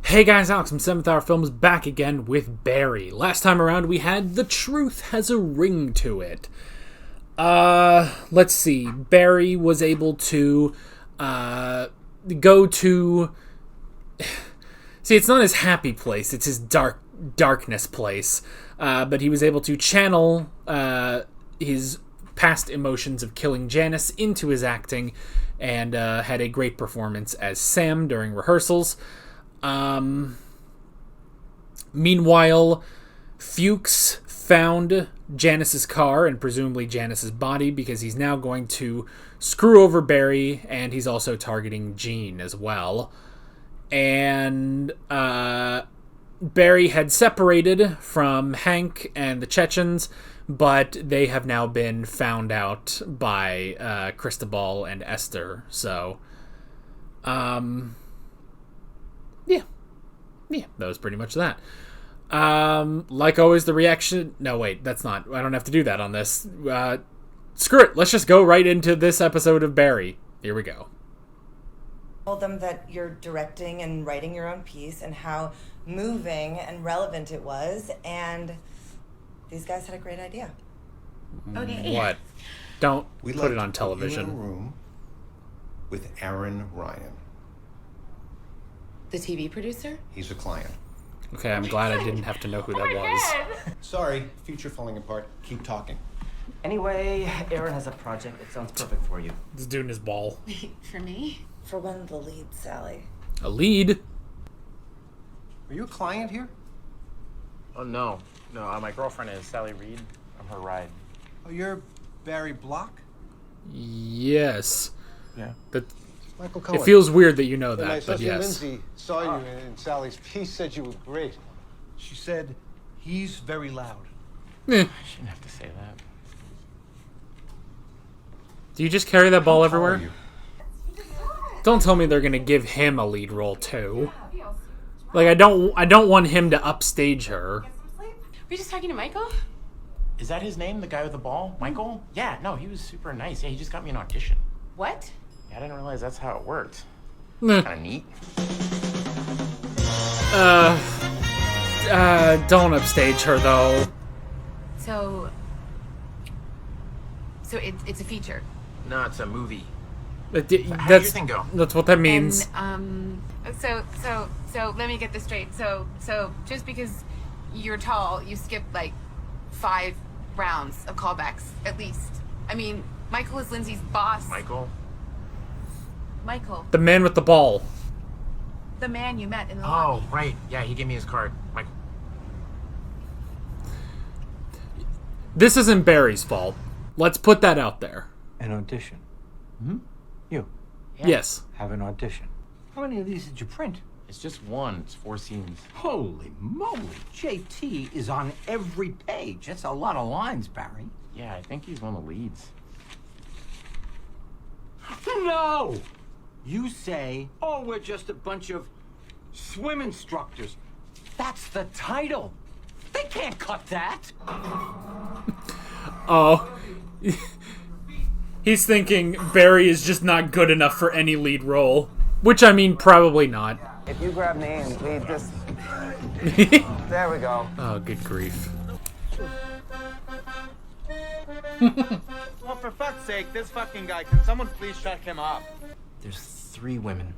Hey guys, Alex from 7th Hour Films back again with Barry. Last time around we had The Truth Has a Ring to It. Let's see. Barry was able to go to... See, it's not his happy place, it's his darkness place. But he was able to channel his past emotions of killing Janice into his acting and had a great performance as Sam during rehearsals. Meanwhile, Fuchs found Janice's car and presumably Janice's body because he's now going to screw over Barry, and he's also targeting Jean as well. And Barry had separated from Hank and the Chechens, but they have now been found out by Cristobal and Esther. So, yeah, that was pretty much that. Like always, the reaction... No, wait, that's not... I don't have to do that on this. Screw it, let's just go right into this episode of Barry. Here we go. Told them that you're directing and writing your own piece and how moving and relevant it was, and these guys had a great idea. Okay. What? Don't We'd put like it on to television. Put you in a room with Aaron Ryan. The TV producer? He's a client. Okay, I'm glad I didn't have to know who that was. Sorry, future falling apart. Keep talking. Anyway, Aaron has a project that sounds perfect for you. This dude in his ball. For me? For one of the leads, Sally. A lead? Are you a client here? Oh, no. No, my girlfriend is Sally Reed. I'm her ride. Oh, you're Barry Block? Yes. Yeah. But Michael Cohen. it feels weird that you know My that, but associate yes. Lindsay saw you in Sally's piece, said you were great. She said, he's very loud. Eh. I shouldn't have to say that. Do you just carry that ball How everywhere? are you? Don't tell me they're gonna give him a lead role too. Like I don't want him to upstage her. Were you just talking to Michael? Is that his name, the guy with the ball? Michael? Yeah, no, he was super nice. Yeah, he just got me an audition. What? Yeah, I didn't realize that's how it worked. Meh. Kind of neat. Don't upstage her though. So it's a feature. No, it's a movie. How did your thing go? That's what that means. And, so let me get this straight. So just because you're tall, you skipped like 5 rounds of callbacks at least. I mean, Michael is Lindsay's boss. Michael? The man with the ball. The man you met in the Oh, lobby. right. Yeah, he gave me his card. Michael. This isn't Barry's fault. Let's put that out there. An audition. Hmm? You Yeah. Yes. have an audition. How many of these did you print? It's just one. It's 4 scenes. Holy moly. JT is on every page. That's a lot of lines, Barry. Yeah, I think he's one of the leads. No! You say, oh, we're just a bunch of swim instructors. That's the title. They can't cut that. Oh. He's thinking Barry is just not good enough for any lead role. Which, I mean, probably not. If you grab names, we just... There we go. Oh, good grief. Well, for fuck's sake, this fucking guy, can someone please shut him up? There's 3 women.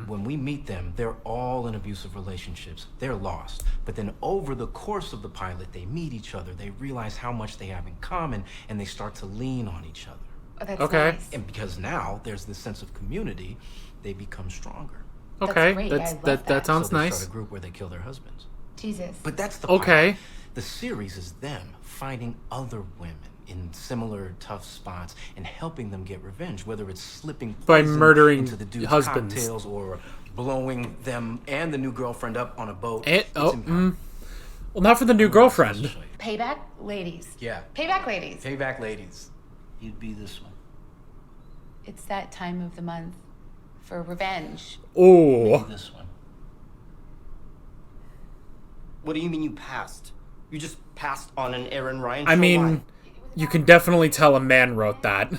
When we meet them, they're all in abusive relationships. They're lost. But then over the course of the pilot, they meet each other. They realize how much they have in common, and they start to lean on each other. Oh, that's Okay. nice. And because now there's this sense of community, they become stronger. Okay, great. I love that that. sounds So they nice. start a group where they kill their husbands. Jesus. But that's the Okay. pilot. The series is them finding other women in similar tough spots and helping them get revenge, whether it's slipping By poison murdering into the dude's husbands. cocktails or blowing them and the new girlfriend up on a boat. Well, impossible. not for the new girlfriend. Payback ladies. Yeah. Payback ladies. Payback ladies. You'd be this one. It's that time of the month for revenge. Oh. This one. What do you mean you passed? You just passed on an Aaron Ryan show? I mean, Why? you can definitely tell a man wrote that.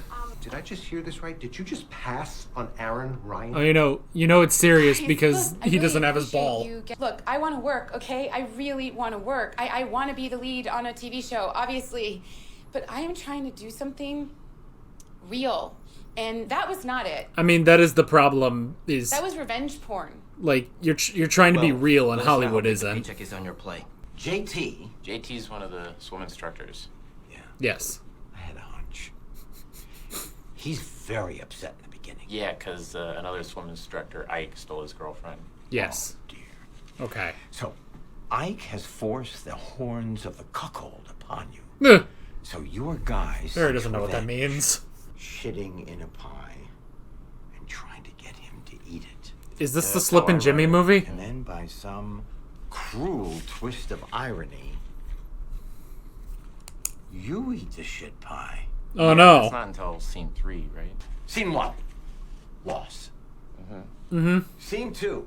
Did I just hear this right? Did you just pass on Aaron Ryan? Oh, you know it's serious Guys, because look, I he really doesn't have his appreciate ball. Look, I want to work, okay? I really want to work. I want to be the lead on a TV show, obviously. But I am trying to do something real. And that was not it. I mean, that is the problem. Is That was revenge porn. like you're trying to be real, and Hollywood isn't. Paycheck is on your plate. JT. JT's one of the swim instructors. Yes. I had a hunch. He's very upset in the beginning. Yeah, because another swim instructor, Ike, stole his girlfriend. Yes. Oh, dear. Okay. So, Ike has forced the horns of the cuckold upon you. Ugh. So your guys... Barry doesn't know what that revenge, means. Shitting in a pie and trying to get him to eat it. Is this the That's Slip how I and Jimmy read it. movie? And then by some cruel twist of irony, you eat the shit pie. Oh Yeah, no. It's not until scene 3, right? Scene 1, loss. Mm-hmm. Scene 2,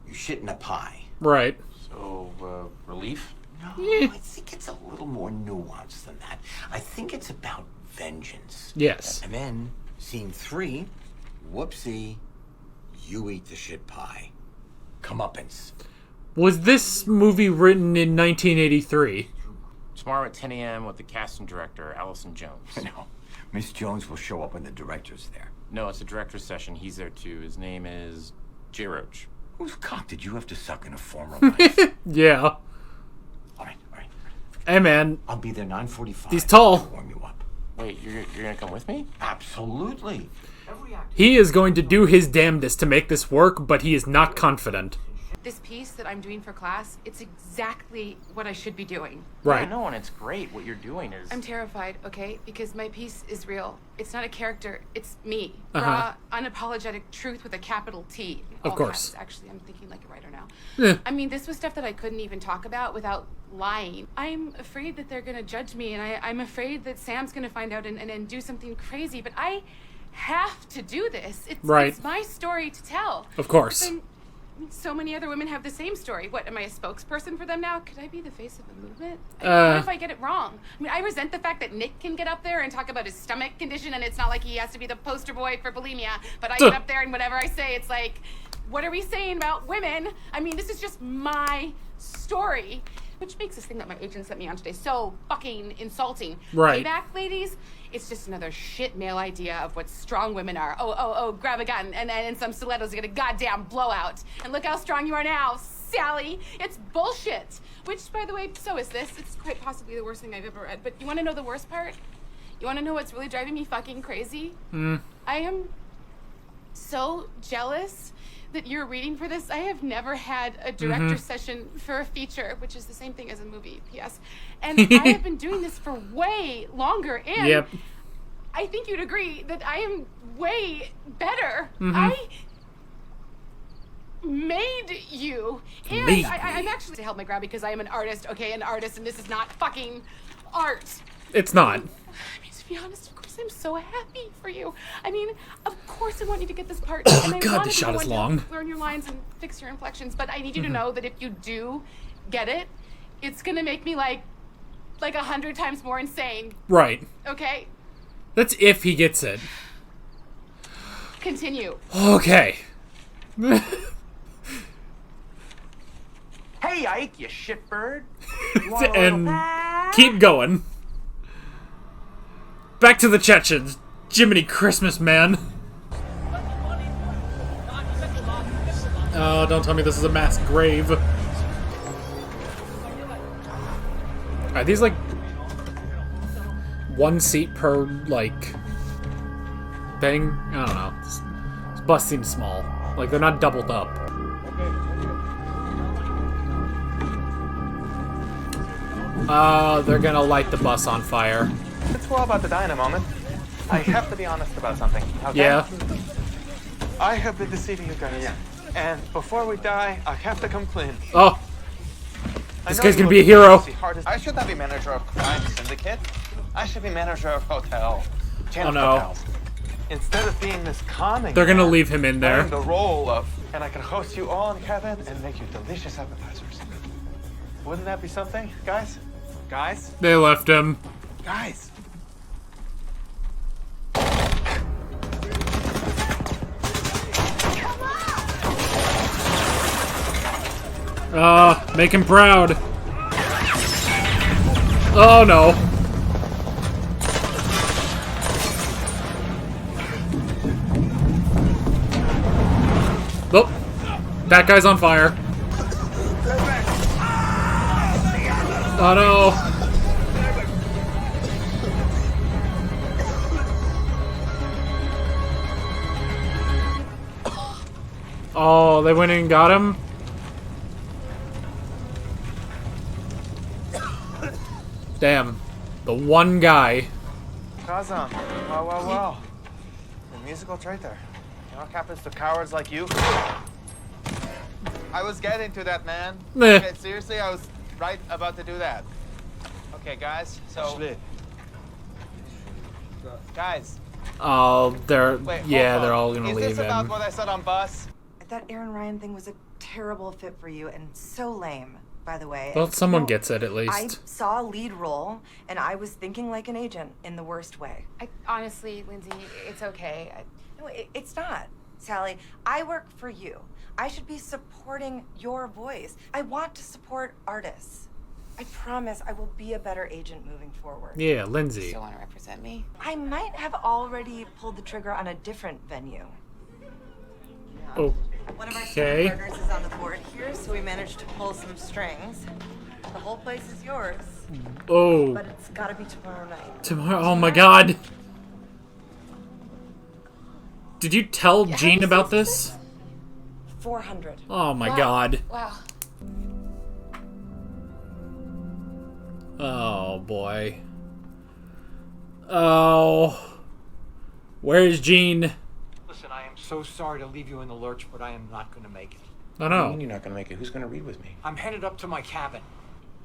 you shit in a pie. Right. So, relief? No, I think it's a little more nuanced than that. I think it's about vengeance. Yes. And then, scene 3, whoopsie, you eat the shit pie. Comeuppance. Was this movie written in 1983? Tomorrow at 10 a.m. with the casting director, Allison Jones. No, Miss Jones will show up when the director's there. No, it's a director's session. He's there too. His name is J. Roach. Whose cock did you have to suck in a former life? Yeah. All right. Hey man, I'll be there 9:45. he's tall. to warm you up. Wait, you're gonna come with me? Absolutely. He is going to do his damnedest to make this work, but he is not confident. This piece that I'm doing for class, it's exactly what I should be doing. Right. I know, and it's great. What you're doing is... I'm terrified, okay? Because my piece is real. It's not a character, it's me. Uh-huh. Raw, unapologetic truth with a capital T. Of All course. caps, actually, I'm thinking like a writer now. Yeah. I mean, this was stuff that I couldn't even talk about without lying. I'm afraid that they're gonna judge me, and I'm afraid that Sam's gonna find out and do something crazy, but I have to do this. It's my story to tell. Of course. And so many other women have the same story. What, am I a spokesperson for them now? Could I be the face of the movement? What if I get it wrong? I mean, I resent the fact that Nick can get up there and talk about his stomach condition, and it's not like he has to be the poster boy for bulimia, but I get up there and whatever I say, it's like, what are we saying about women? I mean, this is just my story. Which makes this thing that my agent sent me on today so fucking insulting. Right. Payback, ladies, it's just another shit male idea of what strong women are. Oh, grab a gun and some stilettos to get a goddamn blowout. And look how strong you are now, Sally. It's bullshit. Which, by the way, so is this. It's quite possibly the worst thing I've ever read. But you want to know the worst part? You want to know what's really driving me fucking crazy? I am so jealous that you're reading for this. I have never had a director session for a feature, which is the same thing as a movie, P.S. And I have been doing this for way longer, and I think you'd agree that I am way better. I made you. And I'm actually to help my grab because I am an artist, okay? An artist, and this is not fucking art. It's not. I mean, to be honest, of course, I'm so happy for you. I mean, of course I want you to get this part. Oh, and I God, wanted this shot you is to long. learn your lines and fix your inflections, but I need you to know that if you do get it, it's gonna make me like 100 times more insane. Right. Okay? That's if he gets it. Continue. Okay. Hey, Ike, you shitbird. And keep going. Back to the Chechens. Jiminy Christmas, man. Oh, don't tell me this is a mass grave. Are these like one seat per like thing? I don't know. This bus seems small. Like they're not doubled up. They're gonna light the bus on fire. It's well about the diner moment. I have to be honest about something, okay? Yeah. I have been deceiving you guys. Yeah. And before we die, I have to come clean. Oh. I This know guy's you gonna look be a hero. crazy hard as- I should not be manager of crime syndicate. I should be manager of hotel. Oh no. Instead of being this calming, They're gonna man, leave him in there. I'm the role of, and I can host you all in cabin and make you delicious appetizers. Wouldn't that be something, guys? Guys? They left him. Guys. Make him proud. Oh no. Oh, that guy's on fire. Oh no. Oh, they went in and got him? Damn. The one guy. Kazan, well. The musical's right there. You know what happens to cowards like you? I was getting to that, man. Meh. Okay, seriously, I was right about to do that. Okay, guys, so... Guys. Oh, they're... Wait, yeah, they're all gonna Is leave this about him. what I said on bus? That Aaron Ryan thing was a terrible fit for you and so lame, by the way. Well, And, someone you know, gets it at I least. saw a lead role, and I was thinking like an agent in the worst way. Honestly, Lindsay, it's okay. No, it's not, Sally. I work for you. I should be supporting your voice. I want to support artists. I promise I will be a better agent moving forward. Yeah, You Lindsay. still want to represent me? I might have already pulled the trigger on a different venue. One of our Okay. starting partners is on the board here, so we managed to pull some strings. The whole place is yours, Oh, but it's gotta be tomorrow night. tomorrow. Oh my god. Did you tell Gene about this? 400. Oh my Wow. god. Wow. Oh boy. Oh. Where's Gene? Listen, I am so sorry to leave you in the lurch, but I am not going to make it. Oh What do you mean no. you're not gonna make it? Who's gonna read with me? I'm headed up to my cabin.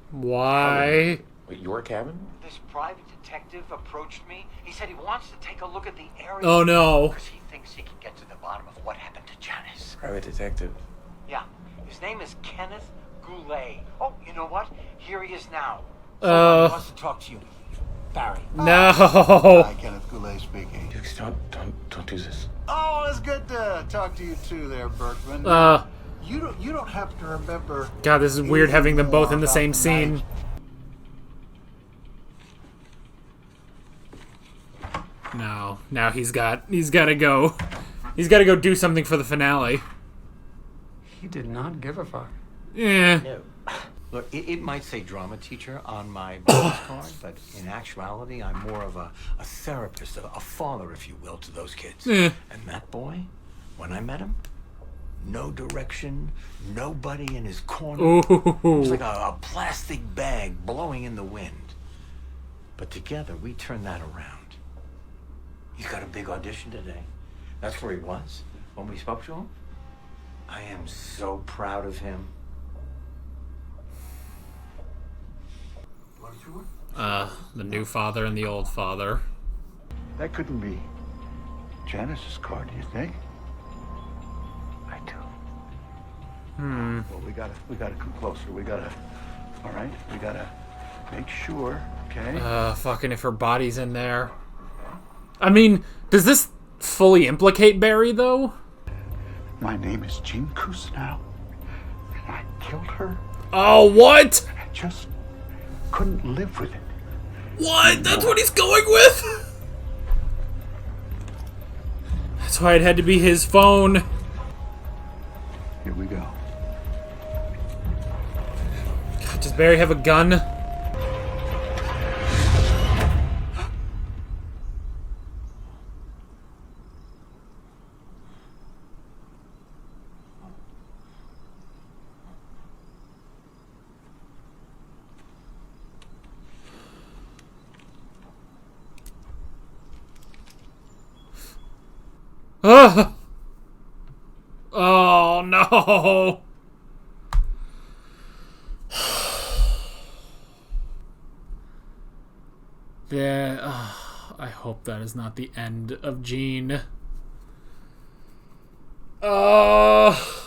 Why? Wait, your cabin? This private detective approached me. He said he wants to take a look at the area. Oh no. Because he thinks he can get to the bottom of what happened to Janice. Private detective. Yeah. His name is Kenneth Goulet. Oh, you know what? Here he is now. He wants to talk to you. Barry. No. Kenneth Goulet speaking. Dukes, don't do this. Oh, it's good to talk to you too there, Berkman. You don't have to remember. God, this is weird having them both in the same scene. No. Now he's got to go. He's got to go do something for the finale. He did not give a fuck. Yeah. No. Look, it might say drama teacher on my business card, but in actuality, I'm more of a therapist, a father, if you will, to those kids. Yeah. And that boy, when I met him, no direction, nobody in his corner. Ooh. It was like a plastic bag blowing in the wind. But together, we turned that around. He's got a big audition today. That's where he was when we spoke to him. I am so proud of him. The new father and the old father. That couldn't be Janice's car, do you think? I do. Well, we gotta come closer. All right? We gotta make sure, okay? Fucking if her body's in there. I mean, does this fully implicate Barry, though? My name is Gene Cousineau, and I killed her. Oh, what? I just couldn't live with it. What? That's what he's going with? That's why it had to be his phone. Here we go. God, does Barry have a gun? Ugh. Oh no. Yeah, I hope that is not the end of Gene. Oh,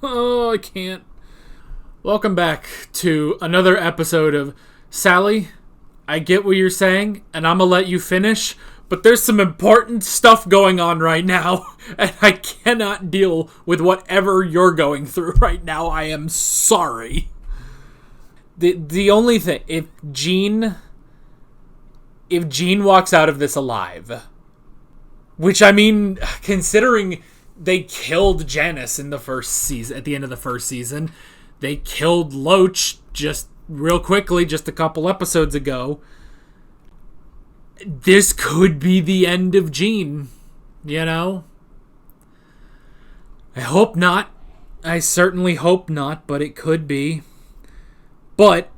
I can't. Welcome back to another episode of Sally. I get what you're saying, and I'm gonna let you finish, but there's some important stuff going on right now, and I cannot deal with whatever you're going through right now. I am sorry. The only thing, if Jean walks out of this alive, which, I mean, considering they killed Janice in the first season, at the end of the first season, they killed Loach just real quickly, just a couple episodes ago. This could be the end of Jean, you know? I hope not. I certainly hope not, but it could be. But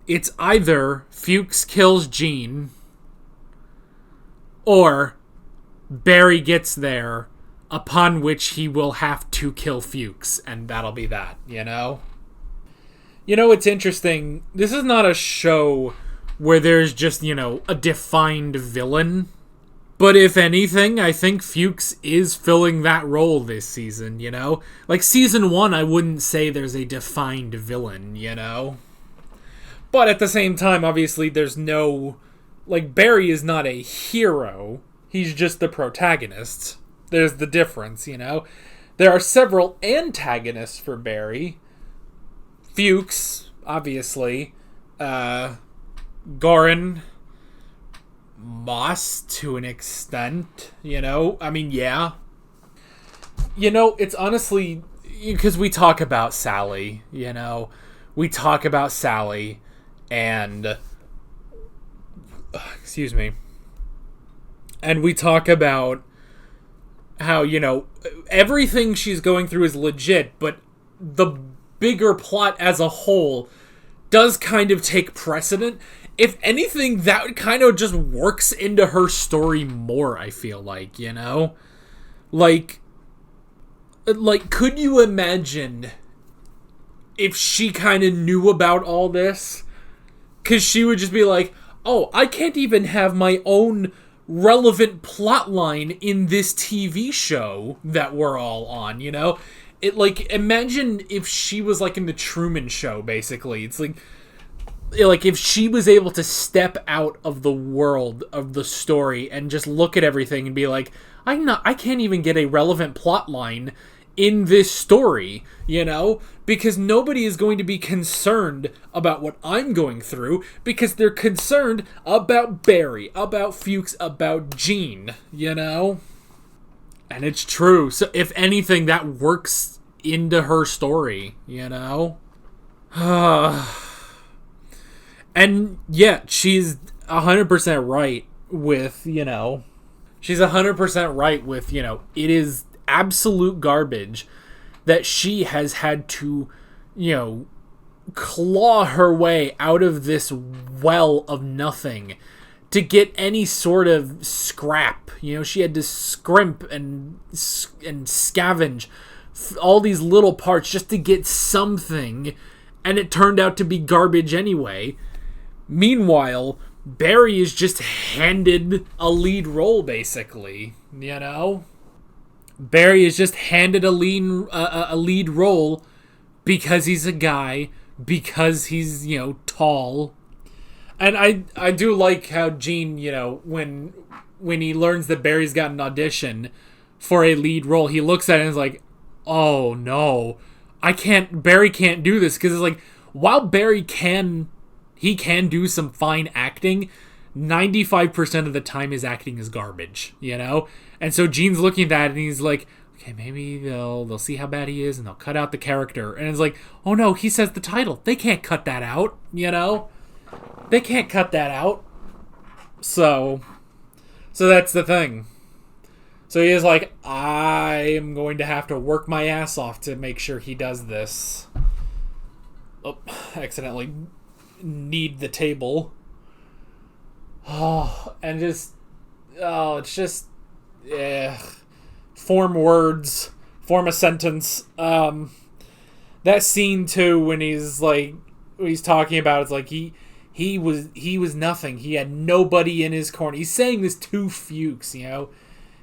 it's either Fuchs kills Jean, or Barry gets there, upon which he will have to kill Fuchs, and that'll be that, you know? You know, it's interesting. This is not a show where there's just, you know, a defined villain. But if anything, I think Fuchs is filling that role this season, you know? Like, season 1, I wouldn't say there's a defined villain, you know? But at the same time, obviously, there's no... Like, Barry is not a hero. He's just the protagonist. There's the difference, you know? There are several antagonists for Barry. Fuchs, obviously. Goran. Moss, to an extent, you know? I mean, yeah. You know, it's honestly... Because we talk about Sally, you know? We talk about Sally, and... excuse me. And we talk about how, you know, everything she's going through is legit, but the bigger plot as a whole does kind of take precedent. If anything, that kind of just works into her story more, I feel like, you know? Like, could you imagine if she kind of knew about all this? Because she would just be like, oh, I can't even have my own relevant plot line in this TV show that we're all on, you know? It, like, imagine if she was, like, in the Truman Show, basically. It's like if she was able to step out of the world of the story and just look at everything and be like, I can't even get a relevant plot line in this story, you know? Because nobody is going to be concerned about what I'm going through, because they're concerned about Barry, about Fuchs, about Jean, you know? And it's true. So if anything, that works into her story, you know? And yeah, she's 100% right with, you know... She's 100% right with, you know, it is absolute garbage that she has had to, you know, claw her way out of this well of nothing to get any sort of scrap. You know, she had to scrimp and scavenge all these little parts just to get something, and it turned out to be garbage anyway. Meanwhile, Barry is just handed a lead role, basically, you know? Barry is just handed a lead role because he's a guy, because he's, you know, tall. And I do like how Gene, you know, when he learns that Barry's got an audition for a lead role, he looks at it and is like, oh no, Barry can't do this. Because it's like, while Barry can do some fine acting, 95% of the time his acting is garbage, you know? And so Gene's looking at that and he's like, okay, maybe they'll see how bad he is and they'll cut out the character. And it's like, oh no, he says the title. They can't cut that out, you know? They can't cut that out. So that's the thing. So he is like, I am going to have to work my ass off to make sure he does this. Oh, accidentally kneed the table. Oh, and just, it's just, form words, form a sentence. That scene too, when he's talking about, it's like he was nothing. He had nobody in his corner. He's saying this to Fuchs, you know.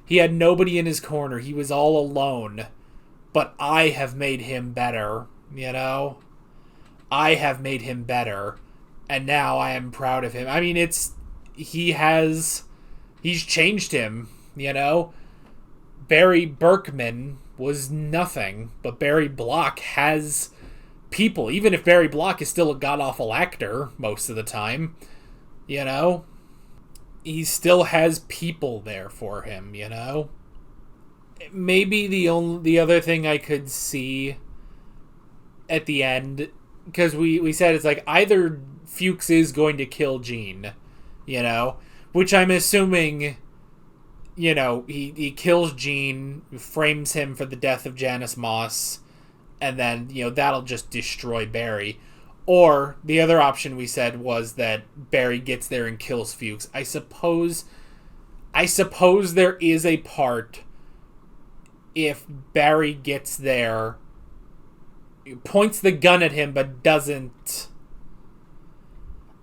He had nobody in his corner. He was all alone. But I have made him better, you know. I have made him better. And now I am proud of him. I mean, he has He's changed him, you know? Barry Berkman was nothing, but Barry Block has people. Even if Barry Block is still a god-awful actor most of the time, you know? He still has people there for him, you know? Maybe the other thing I could see at the end, because we said it's like either Fuchs is going to kill Gene, you know? Which I'm assuming, you know, he kills Gene, frames him for the death of Janice Moss, and then, you know, that'll just destroy Barry. Or the other option we said was that Barry gets there and kills Fuchs. I suppose there is a part if Barry gets there, points the gun at him but doesn't.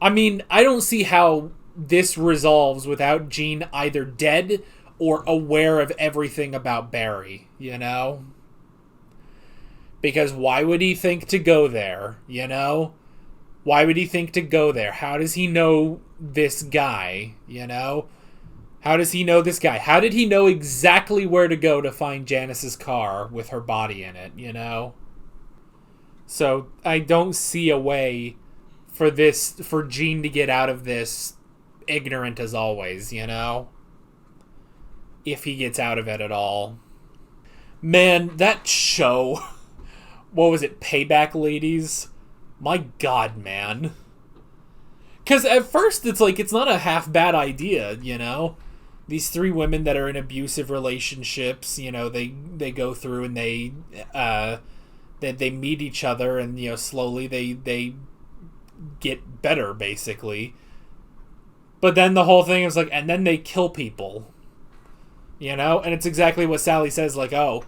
I mean, I don't see how this resolves without Gene either dead or aware of everything about Barry, you know? Because why would he think to go there, you know? Why would he think to go there? How does he know this guy, you know? How does he know this guy? How did he know exactly where to go to find Janice's car with her body in it, you know? So I don't see a way for Gene to get out of this ignorant as always, you know? If he gets out of it at all. Man, that show... What was it? Payback Ladies? My God, man. Because at first it's like, it's not a half bad idea, you know? These three women that are in abusive relationships, you know, they go through and they meet each other and, you know, slowly they get better, basically. But then the whole thing is like, and then they kill people. You know? And it's exactly what Sally says, like, oh,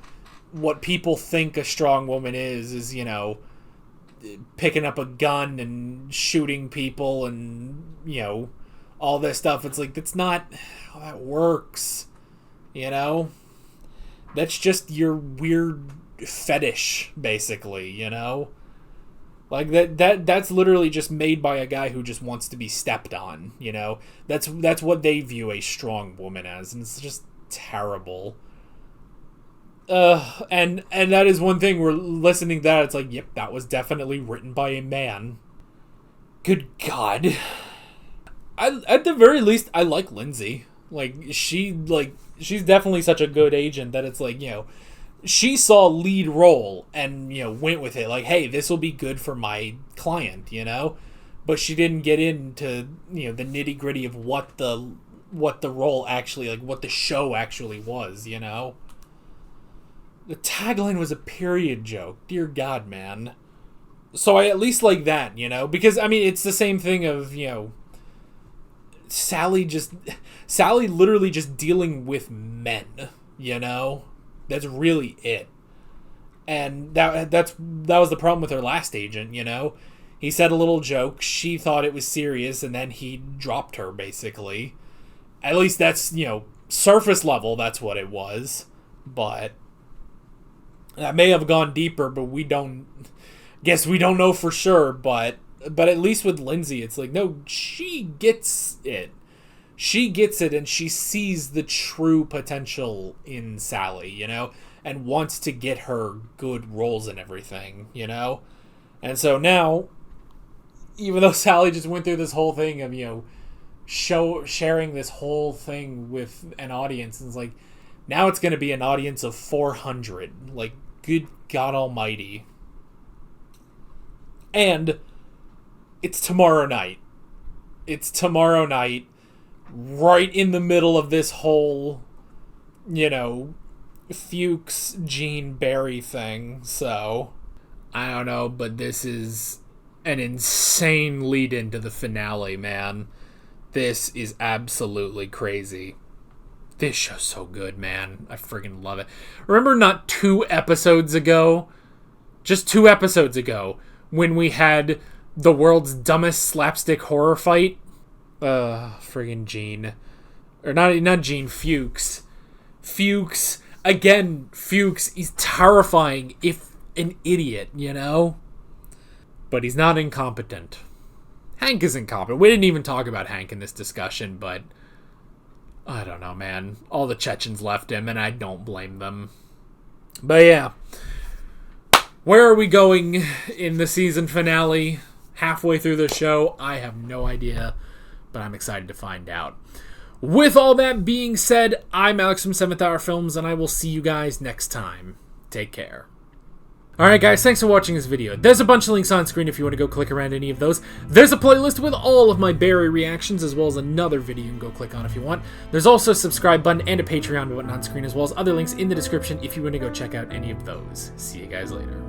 what people think a strong woman is, you know, picking up a gun and shooting people and, you know, all this stuff. It's like, that's not how that works, you know? That's just your weird fetish, basically, you know? Like, that's literally just made by a guy who just wants to be stepped on, you know? That's what they view a strong woman as, and it's just terrible. And that is one thing, we're listening to that, it's like, yep, that was definitely written by a man. Good God. At the very least, I like Lindsay. Like, she's definitely such a good agent that it's like, you know, she saw lead role and, you know, went with it. Like, hey, this will be good for my client, you know? But she didn't get into, you know, the nitty-gritty of what the role actually, like, what the show actually was, you know? The tagline was a period joke. Dear God, man. So I at least like that, you know? Because, I mean, it's the same thing of, you know, Sally literally just dealing with men, you know? That's really it. And that was the problem with her last agent, you know? He said a little joke, she thought it was serious, and then he dropped her, basically. At least that's, you know, surface level, that's what it was. But that may have gone deeper, but we don't know for sure, but at least with Lindsay, it's like, no, she gets it. She gets it, and she sees the true potential in Sally, you know, and wants to get her good roles and everything, you know? And so now, even though Sally just went through this whole thing of, you know, sharing this whole thing with an audience, and it's like, now it's going to be an audience of 400. Like, good God almighty. And it's tomorrow night. It's tomorrow night, right in the middle of this whole, you know, Fuchs, Gene, Barry thing. So, I don't know, but this is an insane lead into the finale, man. This is absolutely crazy. This show's so good, man. I friggin' love it. Remember not 2 episodes ago, just 2 episodes ago, when we had the world's dumbest slapstick horror fight? Friggin' Gene. Or not Gene, Fuchs. Fuchs. Again, Fuchs is terrifying if an idiot, you know? But he's not incompetent. Hank is incompetent. We didn't even talk about Hank in this discussion, but I don't know, man. All the Chechens left him, and I don't blame them. But yeah. Where are we going in the season finale? Halfway through the show? I have no idea, but I'm excited to find out. With all that being said, I'm Alex from 7th Hour Films, and I will see you guys next time. Take care. Alright guys, thanks for watching this video. There's a bunch of links on screen if you want to go click around any of those. There's a playlist with all of my Barry reactions, as well as another video you can go click on if you want. There's also a subscribe button and a Patreon button on screen, as well as other links in the description if you want to go check out any of those. See you guys later.